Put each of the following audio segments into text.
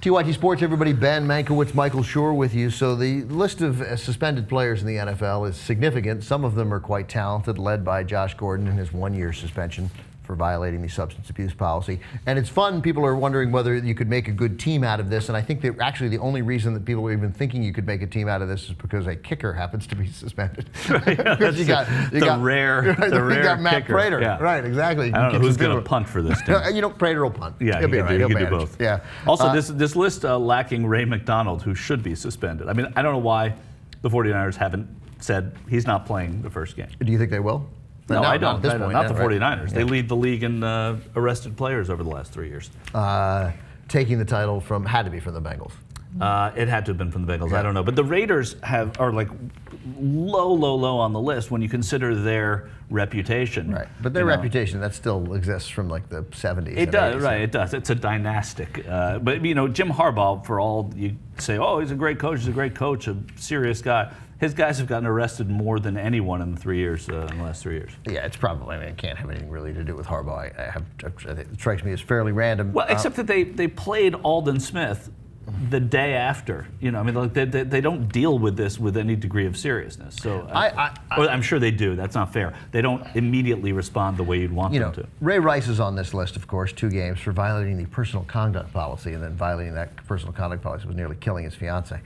TYT Sports, everybody. Ben Mankewicz, Michael Shore with you. So the list of suspended players in the NFL is significant. Some of them are quite talented, led by Josh Gordon in his 1-year suspension for violating the substance abuse policy. And it's fun. People are wondering whether you could make a good team out of this. And I think that actually the only reason that people are even thinking you could make a team out of this is because a kicker happens to be suspended. Because you got rare Matt kicker. Prater. Yeah. Right, exactly. I don't know who's going to punt for this team. Prater will punt. Yeah, he can do both. Yeah. Also, this list lacking Ray McDonald, who should be suspended. I mean, I don't know why the 49ers haven't said he's not playing the first game. Do you think they will? No, I don't. Not the 49ers. Right? They lead the league in arrested players over the last 3 years. Taking the title had to be from the Bengals. It had to have been from the Bengals. Yeah. I don't know. But the Raiders are like low on the list when you consider their reputation. Right. But their reputation, that still exists from like the 70s. It does, right. It does. It's a dynastic. But, you know, Jim Harbaugh, for all you say, oh, he's a great coach, a serious guy. His guys have gotten arrested more than anyone in the last 3 years. Yeah, it's probably, it can't have anything really to do with Harbaugh. It strikes me as fairly random. Well, except that they played Aldon Smith the day after. You know, I mean, like they don't deal with this with any degree of seriousness. So I'm sure they do. That's not fair. They don't immediately respond the way you'd want them to. Ray Rice is on this list, of course, 2 games for violating the personal conduct policy, and then violating that personal conduct policy was nearly killing his fiance.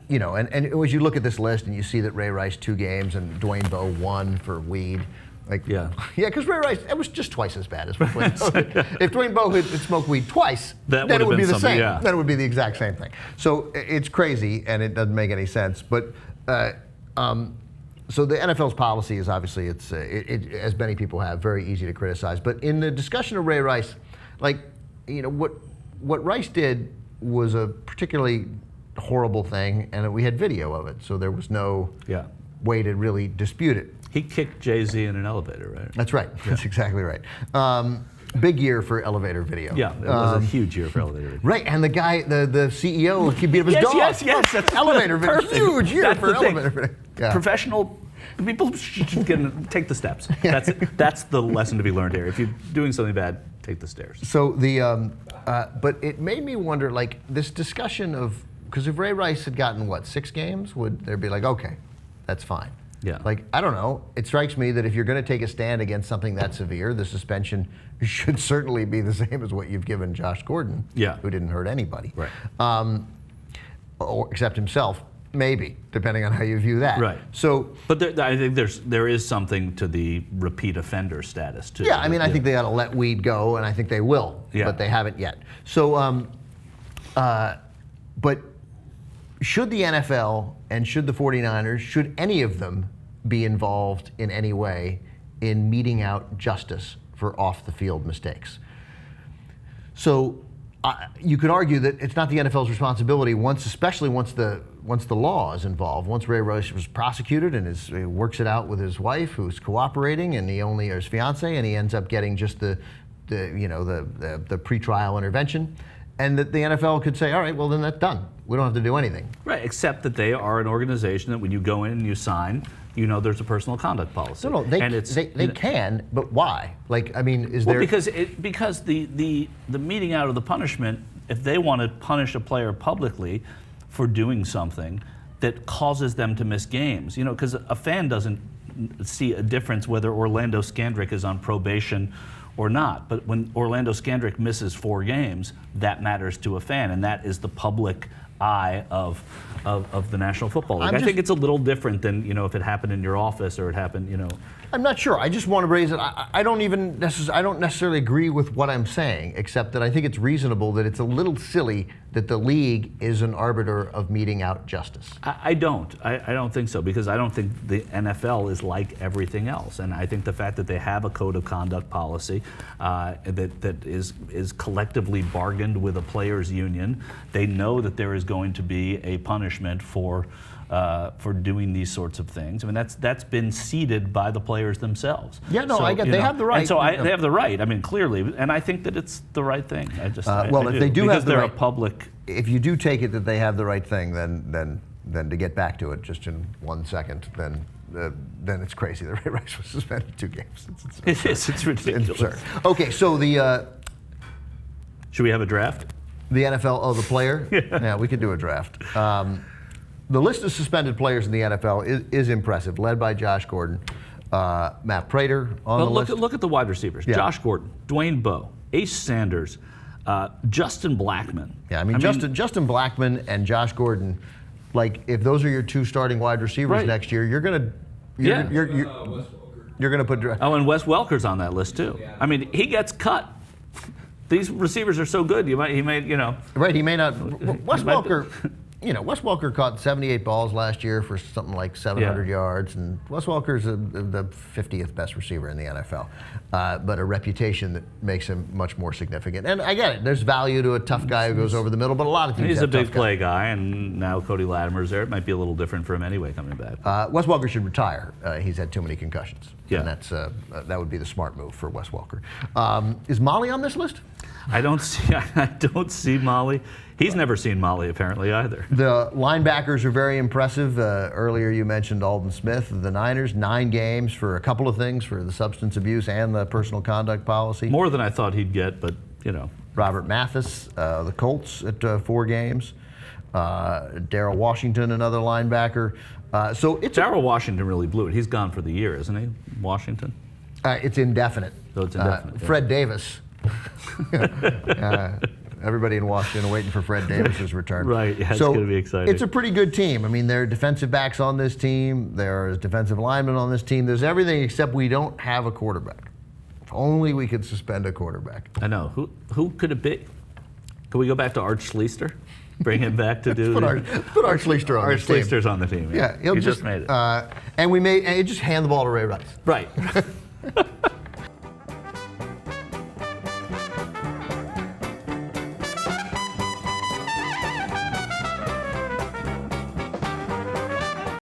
You know, and as you look at this list and you see that Ray Rice 2 games and Dwayne Bowe 1 for weed, because Ray Rice, it was just twice as bad as Dwayne Bowe. If Dwayne Bowe had smoked weed twice, then it would be the same. Yeah. Then it would be the exact same thing. So it's crazy and it doesn't make any sense. But so the NFL's policy is obviously as many people have, very easy to criticize. But in the discussion of Ray Rice, what Rice did was a particularly horrible thing, and we had video of it, so there was no way to really dispute it. He kicked Jay-Z in an elevator, right? That's right. Yeah. That's exactly right. Big year for elevator video. Yeah, it was a huge year for elevator video. Right, and the guy, the CEO, he beat up his dog. Yes, that's elevator video. Perfect. Huge year that's for elevator video. Yeah. Professional people should take the steps. That's the lesson to be learned here. If you're doing something bad, take the stairs. So but it made me wonder, like, this discussion of, because if Ray Rice had gotten, 6 games, would there be like, okay, that's fine? Yeah. Like, I don't know. It strikes me that if you're going to take a stand against something that severe, the suspension should certainly be the same as what you've given Josh Gordon, who didn't hurt anybody. Right. Or except himself, maybe, depending on how you view that. Right. So, but I think there is something to the repeat offender status too. Yeah, I mean, I think they ought to let weed go, and I think they will, but they haven't yet. So, but should the NFL and should the 49ers, should any of them be involved in any way in meting out justice for off-the-field mistakes? So you could argue that it's not the NFL's responsibility, especially once the law is involved. Once Ray Rice was prosecuted and he works it out with his wife, who's cooperating, and or his fiance, and he ends up getting just the pretrial intervention. And that the NFL could say, all right, well, then that's done. We don't have to do anything. Right, except that they are an organization that when you go in and you sign, there's a personal conduct policy. No, they can, but why? Like, I mean, is there... Because the meting out of the punishment, if they want to punish a player publicly for doing something that causes them to miss games, because a fan doesn't see a difference whether Orlando Scandrick is on probation or not. But when Orlando Scandrick misses 4 games, that matters to a fan, and that is the public eye of the National Football League. I think it's a little different than if it happened in your office or it happened I'm not sure. I just want to raise it. I don't necessarily agree with what I'm saying, except that I think it's reasonable that it's a little silly that the league is an arbiter of meting out justice. I don't think so, because I don't think the NFL is like everything else, and I think the fact that they have a code of conduct policy that is collectively bargained with a players' union, they know that there is going to be a punishment for doing these sorts of things. I mean, that's been ceded by the players themselves. Yeah, no, I get they have the right. And so they have the right. I mean, clearly, and I think that it's the right thing. If they do have the right, a public. If you do take it that they have the right thing, then to get back to it just in 1 second, then it's crazy that Ray Rice was suspended 2 games. It's ridiculous. It's absurd. Okay, so Should we have a draft? The NFL, the player? Yeah, we could do a draft. The list of suspended players in the NFL is impressive, led by Josh Gordon. Matt Prater on the list. Look at the wide receivers. Yeah. Josh Gordon, Dwayne Bowe, Ace Sanders, Justin Blackmon. Yeah, I mean, Justin Blackmon and Josh Gordon, like, if those are your 2 starting wide receivers next year, you're gonna put. Oh, and Wes Welker's on that list too. I mean, he gets cut. These receivers are so good. He may. Right, he may not. Wes Welker. Wes Welker caught 78 balls last year for something like 700 yards, and Wes Welker's the 50th best receiver in the NFL, but a reputation that makes him much more significant. And I get it. There's value to a tough guy who goes over the middle, but a lot of teams He's have a big tough play guy, and now Cody Latimer's there. It might be a little different for him anyway coming back. Wes Welker should retire. He's had too many concussions. Yeah. And that would be the smart move for Wes Welker. Is Molly on this list? I don't see Molly. He's never seen Molly apparently either. The linebackers are very impressive. Earlier you mentioned Aldon Smith of the Niners, 9 games for a couple of things, for the substance abuse and the personal conduct policy. More than I thought he'd get, but Robert Mathis, the Colts at 4 games. Darrell Washington, another linebacker. So it's Darrell Washington really blew it. He's gone for the year, isn't he? Washington. It's indefinite. So it's indefinite. Fred Davis. Everybody in Washington waiting for Fred Davis's return. Right, yeah, it's going to be exciting. It's a pretty good team. I mean, there are defensive backs on this team. There's defensive linemen on this team. There's everything except we don't have a quarterback. If only we could suspend a quarterback. I know. Who could it be? Can we go back to Art Schleister? Bring him back to do. Put Art Schleister on Art this team. Schleister's on the team. Yeah, he'll just made it. And just hand the ball to Ray Rice. Right.